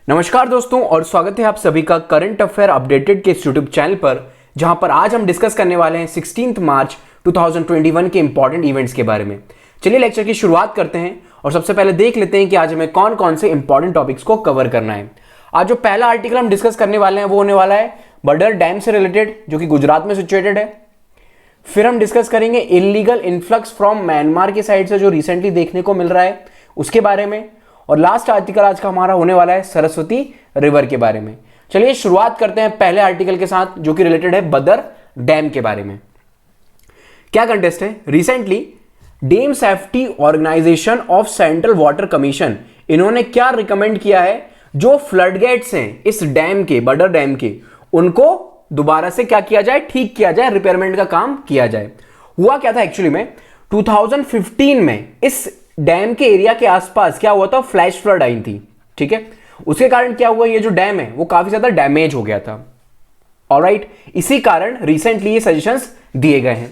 नमस्कार दोस्तों और स्वागत है आप सभी का करंट अफेयर अपडेटेड के इस यूट्यूब चैनल पर, जहां पर आज हम डिस्कस करने वाले हैं 16 मार्च 2021 के इंपॉर्टेंट इवेंट्स के बारे में। चलिए लेक्चर की शुरुआत करते हैं और सबसे पहले देख लेते हैं कि आज हमें कौन कौन से इंपॉर्टेंट टॉपिक्स को कवर करना है। आज जो पहला आर्टिकल हम डिस्कस करने वाले हैं वो होने वाला है बडर डैम से रिलेटेड, जो कि गुजरात में सिचुएटेड है। फिर हम डिस्कस करेंगे इलीगल इन्फ्लक्स फ्रॉम म्यांमार की साइड से जो रिसेंटली देखने को मिल रहा है उसके बारे में। और लास्ट आर्टिकल आज का हमारा होने वाला है सरस्वती रिवर के बारे में। चलिए शुरुआत करते हैं पहले आर्टिकल के साथ, जो कि रिलेटेड है बदर डैम के बारे में। क्या कंटेस्ट है, recently dam safety organisation of central water commission, इन्होंने क्या रिकमेंड किया है, जो फ्लड गेट्स हैं इस डैम के, बडर डैम के, उनको दोबारा से क्या किया जाए, ठीक किया जाए, रिपेयरमेंट का काम किया जाए। हुआ क्या था एक्चुअली में 2015 में इस डैम के एरिया के आसपास क्या हुआ था, फ्लैश फ्लड आई थी। ठीक है, उसके कारण क्या हुआ, ये जो डैम है वो काफी ज्यादा डैमेज हो गया था। ऑलराइट, इसी कारण रिसेंटली ये सजेशंस दिए गए हैं।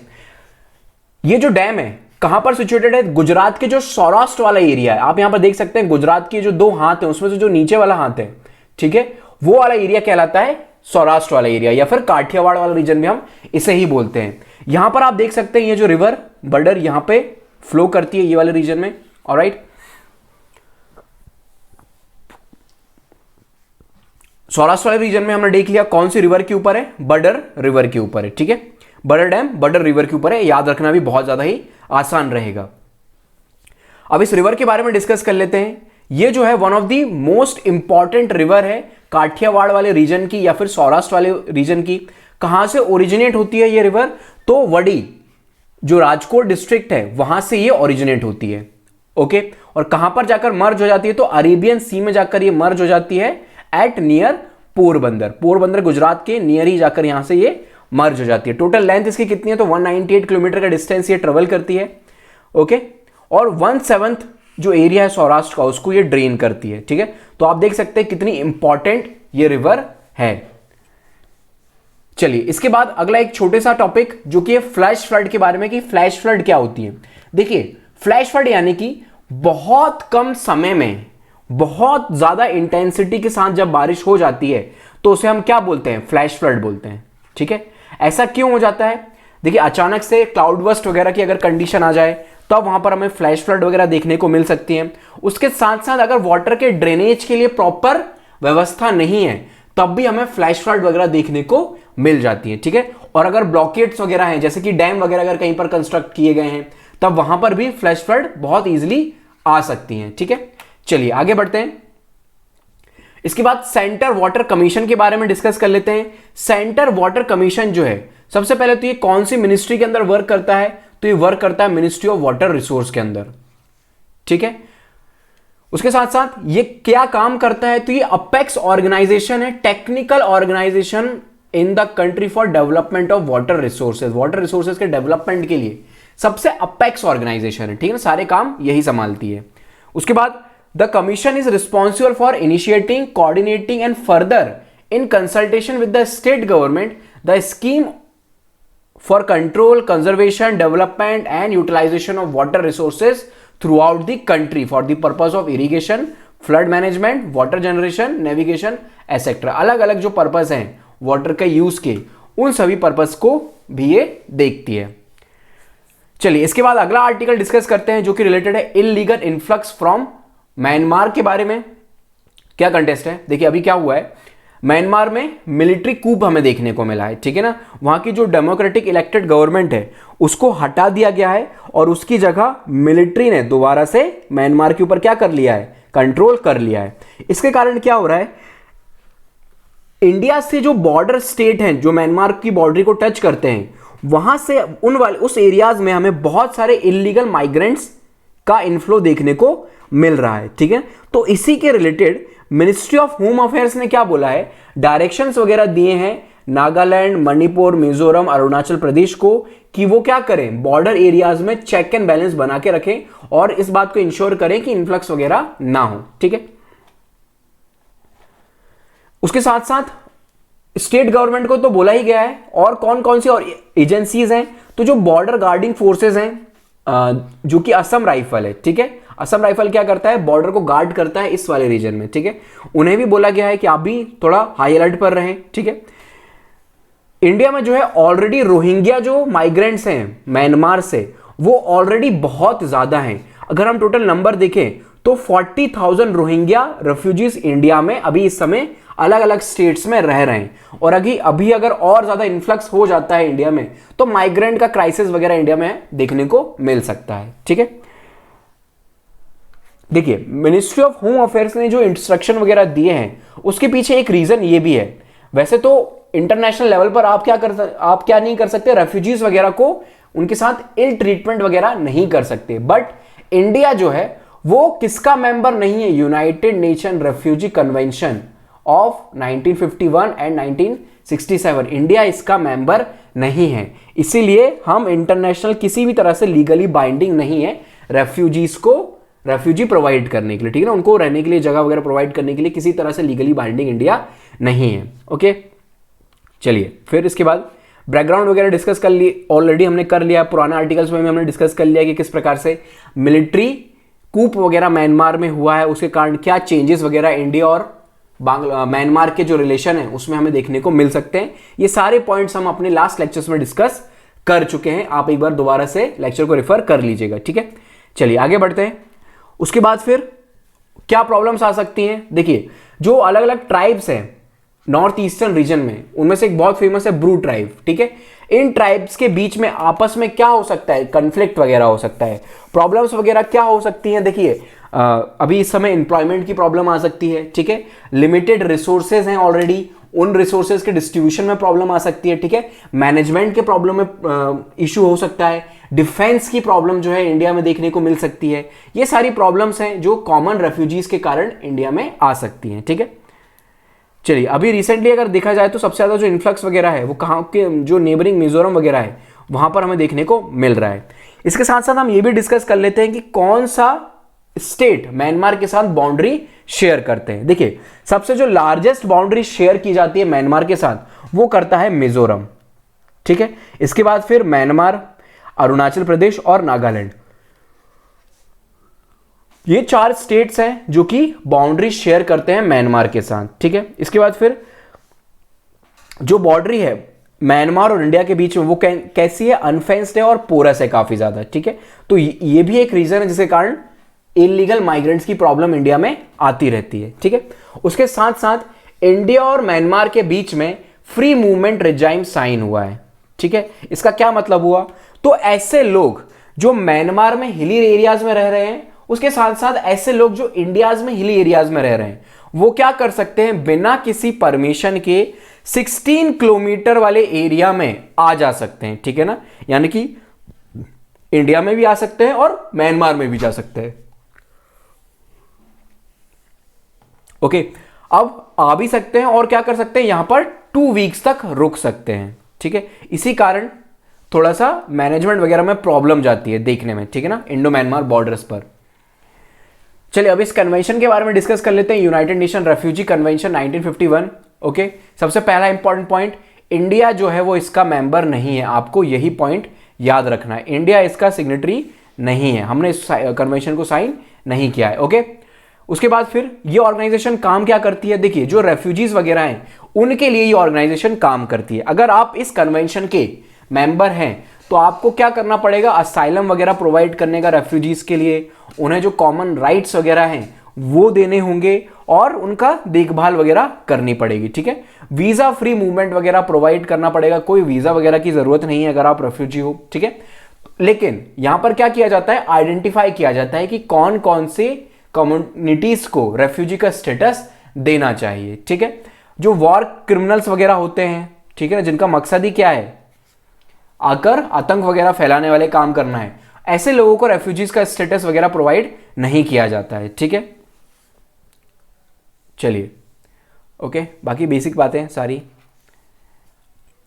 ये जो डैम है कहां पर सिचुएटेड है, गुजरात के जो सौराष्ट्र वाला एरिया है, आप यहां पर देख सकते हैं गुजरात के जो दो हाथ है उसमें से जो नीचे वाला हाथ है, ठीक है, वो वाला एरिया कहलाता है सौराष्ट्र वाला एरिया, या फिर काठियावाड़ वाला रीजन में हम इसे ही बोलते हैं। यहां पर आप देख सकते हैं ये जो रिवर बडर यहां पे फ्लो करती है ये वाले रीजन में। ऑलराइट, सौराष्ट्र वाले रीजन में हमने देख लिया कौन सी रिवर के ऊपर है, बडर रिवर के ऊपर है। ठीक है, बडर डैम बडर रिवर के ऊपर है, याद रखना भी बहुत ज्यादा ही आसान रहेगा। अब इस रिवर के बारे में डिस्कस कर लेते हैं। ये जो है one of the most important river है काठियावाड़ वाले रीजन की या फिर सौराष्ट्र वाले रीजन की। कहां से ओरिजिनेट होती है ये रिवर, तो वडी जो राजकोट डिस्ट्रिक्ट है वहां से ये ओरिजिनेट होती है। ओके, और कहां पर जाकर मर्ज हो जाती है, तो अरेबियन सी में जाकर ये मर्ज हो जाती है एट नियर पोरबंदर। पोरबंदर गुजरात के नियर ही जाकर यहां से ये मर्ज हो जाती है। टोटल लेंथ इसकी कितनी है, तो 198 किलोमीटर का डिस्टेंस ये ट्रेवल करती है। ओके, और 1/7 जो एरिया है सौराष्ट्र का उसको ये ड्रेन करती है। ठीक है, तो आप देख सकते हैं कितनी इंपॉर्टेंट ये रिवर है। चलिए इसके बाद अगला एक छोटे सा टॉपिक जो कि फ्लैश फ्लड के बारे में, कि फ्लैश फ्लड क्या होती है। देखिए फ्लैश फ्लड यानी कि बहुत कम समय में बहुत ज्यादा इंटेंसिटी के साथ जब बारिश हो जाती है तो उसे हम क्या बोलते हैं, फ्लैश फ्लड बोलते हैं। ठीक है, ऐसा क्यों हो जाता है, देखिए अचानक से क्लाउड बर्स्ट वगैरह की अगर कंडीशन आ जाए तब वहां पर हमें फ्लैश फ्लड वगैरह देखने को मिल सकती है। उसके साथ साथ अगर वाटर के ड्रेनेज के लिए प्रॉपर व्यवस्था नहीं है तब भी हमें फ्लैश फ्लड वगैरह देखने को मिल जाती है। ठीक है, और अगर ब्लॉकेट्स वगैरह हैं, जैसे कि डैम वगैरह अगर कहीं पर कंस्ट्रक्ट किए गए हैं तब वहां पर भी फ्लैश फ्लड बहुत इजीली आ सकती हैं। ठीक है, चलिए आगे बढ़ते हैं। इसके बाद सेंटर वाटर कमीशन के बारे में डिस्कस कर लेते हैं। सेंटर वाटर कमीशन जो है, सबसे पहले तो ये कौन सी मिनिस्ट्री के अंदर वर्क करता है, तो ये वर्क करता है मिनिस्ट्री ऑफ वाटर रिसोर्स के अंदर। ठीक है, उसके साथ साथ ये क्या काम करता है, तो ये अपेक्स ऑर्गेनाइजेशन है, technical organisation in the country for development of water resources. Water resources के डेवलपमेंट के लिए सबसे अपेक्स ऑर्गेनाइजेशन है। ठीक है ना, सारे काम यही संभालती है। उसके बाद the commission is responsible for initiating, coordinating and further in consultation with the state government the scheme for control, conservation, development and utilisation of water resources throughout the country for the purpose of irrigation, flood management, water generation, navigation, etc. अलग अलग जो purpose हैं water के use के, उन सभी purpose को भी ये देखती है। चलिए इसके बाद अगला आर्टिकल डिस्कस करते हैं जो कि रिलेटेड है इलीगल इन्फ्लक्स फ्रॉम म्यांमार के बारे में। क्या कंटेस्ट है, देखिए अभी क्या हुआ है, म्यांमार में मिलिट्री कूप हमें देखने को मिला है। ठीक है ना, वहां की जो डेमोक्रेटिक इलेक्टेड गवर्नमेंट है उसको हटा दिया गया है और उसकी जगह मिलिट्री ने दोबारा से म्यांमार के ऊपर क्या कर लिया है, कंट्रोल कर लिया है। इसके कारण क्या हो रहा है, इंडिया से जो बॉर्डर स्टेट हैं जो म्यांमार की बाउंड्री को टच करते हैं, वहां से उस एरियाज में हमें बहुत सारे इलीगल माइग्रेंट्स का इनफ्लो देखने को मिल रहा है। ठीक है, तो इसी के related ministry of home affairs ने क्या बोला है, डायरेक्शंस वगैरह दिए हैं नागालैंड, मणिपुर, मिजोरम, अरुणाचल प्रदेश को कि वो क्या करें, बॉर्डर एरियाज में चेक एंड बैलेंस बना के रखें और इस बात को इंश्योर करें कि इन्फ्लक्स वगैरह ना हो। ठीक है, उसके साथ साथ स्टेट गवर्नमेंट को तो बोला ही गया है, और कौन कौन सी और एजेंसीज हैं, तो जो बॉर्डर गार्डिंग फोर्सेज हैं जो कि असम राइफल है। ठीक है, असम राइफल क्या करता है, बॉर्डर को गार्ड करता है इस वाले रीजन में, ठीक है। उन्हें भी बोला गया है कि आप भी थोड़ा हाई अलर्ट पर रहें, ठीक है। इंडिया में जो है ऑलरेडी रोहिंग्या जो माइग्रेंट्स हैं म्यांमार से, वो ऑलरेडी बहुत ज्यादा हैं। अगर हम टोटल नंबर देखें तो 40,000 रोहिंग्या रेफ्यूजीज इंडिया में अभी इस समय अलग अलग स्टेट्स में रह रहे हैं। और अभी अगर और ज्यादा इन्फ्लक्स हो जाता है इंडिया में तो माइग्रेंट का क्राइसिस वगैरह इंडिया में देखने को मिल सकता है, ठीक है। देखिए, मिनिस्ट्री ऑफ होम अफेयर्स ने जो इंस्ट्रक्शन वगैरह दिए हैं उसके पीछे एक रीजन ये भी है। वैसे तो इंटरनेशनल लेवल पर आप क्या नहीं कर सकते, रेफ्यूजीज वगैरह को उनके साथ इल ट्रीटमेंट वगैरह नहीं कर सकते, बट इंडिया जो है वो किसका मेंबर नहीं है, United nation refugee convention of 1951 and 1967, India इसका मेंबर नहीं है। इसीलिए हम इंटरनेशनल किसी भी तरह से लीगली बाइंडिंग नहीं है रेफ्यूजी प्रोवाइड करने के लिए, ठीक है ना, उनको रहने के लिए जगह वगैरह प्रोवाइड करने के लिए किसी तरह से लीगली बाइंडिंग इंडिया नहीं है। ओके, चलिए फिर इसके बाद बैकग्राउंड वगैरह डिस्कस कर लिए, ऑलरेडी हमने कर लिया, पुराने आर्टिकल्स में हमने डिस्कस कर लिया कि किस प्रकार से मिलिट्री कूप वगैरह म्यांमार में हुआ है, उसके कारण क्या चेंजेस वगैरह इंडिया और म्यांमार के जो रिलेशन है उसमें हमें देखने को मिल सकते हैं। ये सारे पॉइंट्स हम अपने लास्ट लेक्चर्स में डिस्कस कर चुके हैं, आप एक बार दोबारा से लेक्चर को रेफर कर लीजिएगा, ठीक है। चलिए आगे बढ़ते हैं। उसके बाद फिर क्या प्रॉब्लम्स आ सकती हैं, देखिए जो अलग अलग ट्राइब्स हैं नॉर्थ ईस्टर्न रीजन में, उनमें से एक बहुत फेमस है ब्रू ट्राइब, ठीक है। इन ट्राइब्स के बीच में आपस में क्या हो सकता है, कन्फ्लिक्ट वगैरह हो सकता है, प्रॉब्लम्स वगैरह क्या हो सकती हैं। देखिए अभी इस समय एम्प्लॉयमेंट की प्रॉब्लम आ सकती है, ठीक है, लिमिटेड रिसोर्सेज हैं ऑलरेडी, उन रिसोर्सेज के डिस्ट्रीब्यूशन में प्रॉब्लम आ सकती है, ठीक है, मैनेजमेंट के प्रॉब्लम में इशू हो सकता है, डिफेंस की प्रॉब्लम जो है इंडिया में देखने को मिल सकती है। ये सारी प्रॉब्लम्स हैं जो कॉमन रेफ्यूजीज के कारण इंडिया में आ सकती हैं, ठीक है। चलिए अभी रिसेंटली अगर देखा जाए तो सबसे ज्यादा जो इन्फ्लक्स वगैरह है वो कहाँ के, जो नेबरिंग मिजोरम वगैरह है वहां पर हमें देखने को मिल रहा है। इसके साथ साथ हम ये भी डिस्कस कर लेते हैं कि कौन सा स्टेट म्यांमार के साथ बाउंड्री शेयर करते हैं। देखिए सबसे जो लार्जेस्ट बाउंड्री शेयर की जाती है म्यांमार के साथ वो करता है मिजोरम, ठीक है। इसके बाद फिर म्यांमार, अरुणाचल प्रदेश और नागालैंड, ये 4 स्टेट्स हैं जो कि बाउंड्री शेयर करते हैं म्यांमार के साथ, ठीक है। इसके बाद फिर जो बाउंड्री है म्यांमार और इंडिया के बीच में वो कैसी है, अनफेंस्ड है और पोरस है काफी ज्यादा, ठीक है। तो ये भी एक रीजन है जिसके कारण इलीगल माइग्रेंट्स की प्रॉब्लम इंडिया में आती रहती है, ठीक है। उसके साथ साथ इंडिया और म्यांमार के बीच में फ्री मूवमेंट रिजाइम साइन हुआ है, ठीक है। इसका क्या मतलब हुआ, तो ऐसे लोग जो म्यांमार में हिली एरियाज में रह रहे हैं, उसके साथ साथ ऐसे लोग जो इंडियाज में हिली एरियाज में रह रहे हैं, वो क्या कर सकते हैं, बिना किसी परमिशन के 16 किलोमीटर वाले एरिया में आ जा सकते हैं, ठीक है ना। यानी कि इंडिया में भी आ सकते हैं और म्यांमार में भी जा सकते हैं। ओके, अब आ भी सकते हैं और क्या कर सकते हैं, यहां पर 2 वीक्स तक रुक सकते हैं, ठीक है। इसी कारण थोड़ा सा मैनेजमेंट वगैरह में प्रॉब्लम जाती है देखने में, ठीक है ना, इंडो म्यांमार बॉर्डर्स पर। चलिए अब इस कन्वेंशन के बारे में डिस्कस कर लेते हैं, United nation refugee convention 1951। Okay, सबसे पहला इंपॉर्टेंट पॉइंट, इंडिया जो है वो इसका मेंबर नहीं है, आपको यही पॉइंट याद रखना है, इंडिया इसका सिग्नेटरी नहीं है, हमने इस कन्वेंशन को साइन नहीं किया है। ओके, उसके बाद फिर ये ऑर्गेनाइजेशन काम क्या करती है, देखिए जो रेफ्यूजीज वगैरह हैं उनके लिए ये ऑर्गेनाइजेशन काम करती है। अगर आप इस कन्वेंशन के मेंबर हैं तो आपको क्या करना पड़ेगा, असाइलम वगैरह प्रोवाइड करने का रेफ्यूजीज के लिए, उन्हें जो कॉमन राइट्स वगैरह हैं वो देने होंगे और उनका देखभाल वगैरह करनी पड़ेगी, ठीक है। वीजा फ्री मूवमेंट वगैरह प्रोवाइड करना पड़ेगा, कोई वीजा वगैरह की जरूरत नहीं है अगर आप रेफ्यूजी हो, ठीक है। लेकिन यहां पर क्या किया जाता है, आइडेंटिफाई किया जाता है कि कौन कौन से कम्युनिटीज को रेफ्यूजी का स्टेटस देना चाहिए, ठीक है। जो वॉर क्रिमिनल्स वगैरह होते हैं, ठीक है ना, जिनका मकसद ही क्या है, आकर आतंक वगैरह फैलाने वाले काम करना है, ऐसे लोगों को रेफ्यूजीज का स्टेटस वगैरह प्रोवाइड नहीं किया जाता है, ठीक है। चलिए ओके, बाकी बेसिक बातें सारी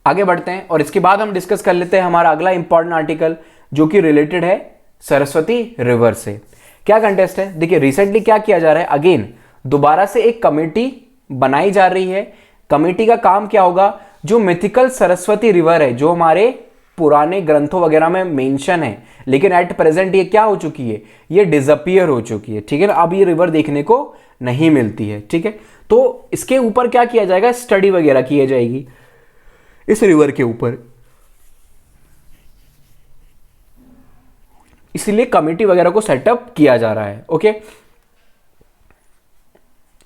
आगे बढ़ते हैं और इसके बाद हम डिस्कस कर लेते हैं हमारा अगला इंपॉर्टेंट आर्टिकल जो कि रिलेटेड है सरस्वती रिवर से। क्या कंटेस्ट है, देखिए रिसेंटली क्या किया जा रहा है, अगेन दोबारा से एक कमेटी बनाई जा रही है। कमेटी का काम क्या होगा, जो मिथिकल सरस्वती रिवर है, जो हमारे पुराने ग्रंथों वगैरह में मेंशन है, लेकिन एट प्रेजेंट ये क्या हो चुकी है, ये डिसअपियर हो चुकी है, ठीक है ना। अब ये रिवर देखने को नहीं मिलती है, ठीक है। तो इसके ऊपर क्या किया जाएगा, स्टडी वगैरह की जाएगी इस रिवर के ऊपर, इसीलिए कमेटी वगैरह को सेटअप किया जा रहा है। ओके,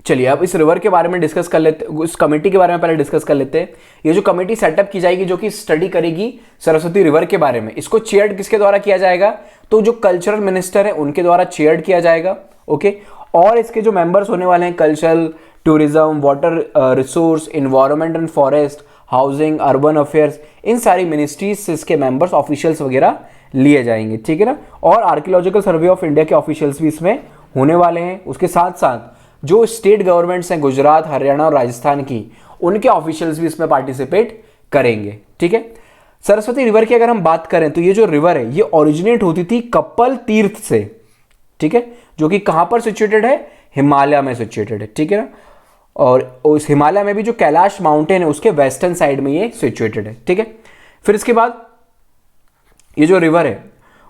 चलिए अब इस रिवर के बारे में डिस्कस कर लेते, उस कमेटी के बारे में पहले डिस्कस कर लेते हैं। ये जो कमेटी सेटअप की जाएगी जो कि स्टडी करेगी सरस्वती रिवर के बारे में, इसको चेयर्ड किसके द्वारा किया जाएगा, तो जो कल्चरल मिनिस्टर है उनके द्वारा चेयर्ड किया जाएगा। ओके, और इसके जो मेंबर्स होने वाले हैं, cultural, tourism, water resource, environment and forest, housing, urban affairs, इन सारी मिनिस्ट्रीज से इसके मेंबर्स, ऑफिशियल्स वगैरह लिए जाएंगे, ठीक है ना। और आर्कियोलॉजिकल सर्वे ऑफ इंडिया के ऑफिशियल्स भी इसमें होने वाले हैं। उसके साथ साथ जो स्टेट गवर्नमेंट्स हैं गुजरात, हरियाणा और राजस्थान की, उनके ऑफिशियल्स भी इसमें पार्टिसिपेट करेंगे, ठीक है। सरस्वती रिवर की अगर हम बात करें तो ये जो रिवर है ये ओरिजिनेट होती थी कपिल तीर्थ से, ठीक है, जो कि कहां पर सिचुएटेड है, हिमालय में सिचुएटेड है, ठीक है ना। और उस हिमालय में भी जो कैलाश माउंटेन है उसके वेस्टर्न साइड में ये सिचुएटेड है, ठीक है। फिर इसके बाद ये जो रिवर है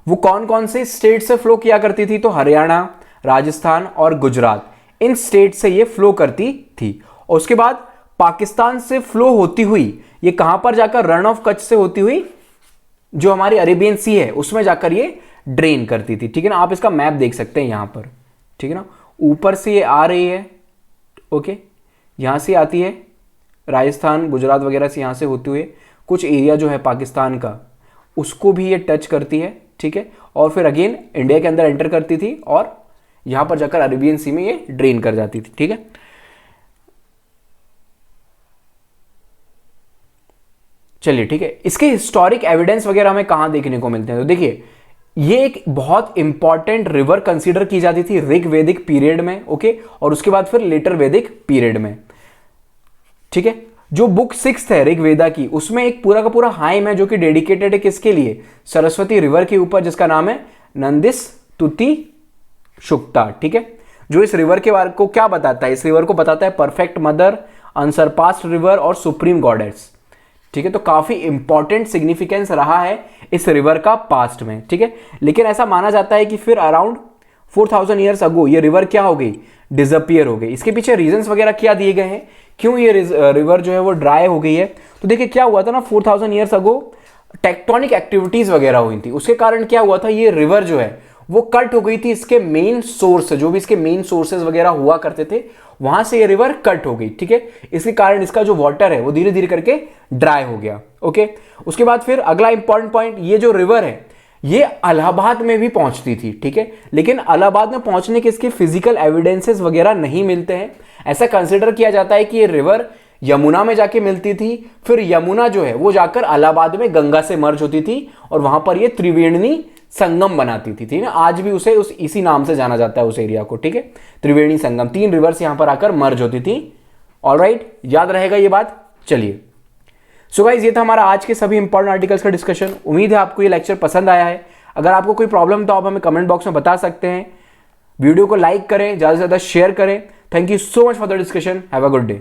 वो कौन कौन से स्टेट से फ्लो किया करती थी, तो हरियाणा, राजस्थान और गुजरात, इन स्टेट से ये फ्लो करती थी। और उसके बाद पाकिस्तान से फ्लो होती हुई ये कहां पर जाकर, रन ऑफ कच्छ से होती हुई जो हमारी अरेबियन सी है उसमें जाकर ये ड्रेन करती थी, ठीक है ना। आप इसका मैप देख सकते हैं यहां पर, ठीक है ना। ऊपर से ये आ रही है, ओके, यहां से आती है राजस्थान, गुजरात वगैरह से, यहां से होते हुए कुछ एरिया जो है पाकिस्तान का उसको भी ये टच करती है, ठीक है। और फिर अगेन इंडिया के अंदर एंटर करती थी और यहां पर जाकर अरेबियन सी में ये ड्रेन कर जाती थी, ठीक है। चलिए ठीक है, इसके हिस्टोरिक एविडेंस वगैरह हमें कहां देखने को मिलते हैं, तो देखिए ये एक बहुत इंपॉर्टेंट रिवर कंसीडर की जाती थी ऋग वैदिक पीरियड में, ओके, और उसके बाद फिर लेटर वैदिक पीरियड में, ठीक है। जो बुक 6 है ऋग वेदा की, उसमें एक पूरा का पूरा हाइम है जो कि डेडिकेटेड है किसके लिए, सरस्वती रिवर के ऊपर, जिसका नाम है नंदिस तुति शुक्ता, ठीक है। जो इस रिवर के बारे को क्या बताता है, इस रिवर को बताता है परफेक्ट मदर, अनसरपास्ड रिवर और सुप्रीम गॉडेस, ठीक है। तो काफी इंपॉर्टेंट सिग्निफिकेंस रहा है इस रिवर का पास्ट में, ठीक है। लेकिन ऐसा माना जाता है कि फिर अराउंड 4000 ईयर्स अगो ये रिवर क्या हो गई, डिसअपियर हो गई। इसके पीछे रीजंस वगैरह क्या दिए गए हैं, क्यों ये रिवर जो है वो ड्राई हो गई है, तो देखिए क्या हुआ था ना, 4000 ईयर्स अगो टेक्टोनिक एक्टिविटीज वगैरह हुई थी, उसके कारण क्या हुआ था, ये रिवर जो है वो कट हो गई थी, इसके मेन सोर्स, जो भी इसके मेन सोर्सेज वगैरह हुआ करते थे वहां से ये रिवर कट हो गई, ठीक है। इसके कारण इसका जो वाटर है वो धीरे धीरे करके ड्राई हो गया, ओके। उसके बाद फिर अगला इंपॉर्टेंट पॉइंट, ये जो रिवर है ये इलाहाबाद में भी पहुंचती थी, ठीक है, लेकिन इलाहाबाद में पहुंचने के इसके फिजिकल एविडेंसेस वगैरह नहीं मिलते हैं। ऐसा कंसिडर किया जाता है कि ये रिवर यमुना में जाके मिलती थी, फिर यमुना जो है वो जाकर इलाहाबाद में गंगा से मर्ज होती थी और वहां पर ये त्रिवेणी संगम बनाती थी ना, आज भी उसे इसी नाम से जाना जाता है उस एरिया को, ठीक है, त्रिवेणी संगम। 3 रिवर्स यहां पर आकर मर्ज होती थी, ऑलराइट, याद रहेगा ये बात। चलिए सो गाइस, ये था हमारा आज के सभी इंपॉर्टेंट आर्टिकल्स का डिस्कशन। उम्मीद है आपको ये लेक्चर पसंद आया है। अगर आपको कोई प्रॉब्लम तो आप हमें कमेंट बॉक्स में बता सकते हैं। वीडियो को लाइक करें, ज्यादा से ज्यादा शेयर करें। Thank you so much for the discussion, have a good day.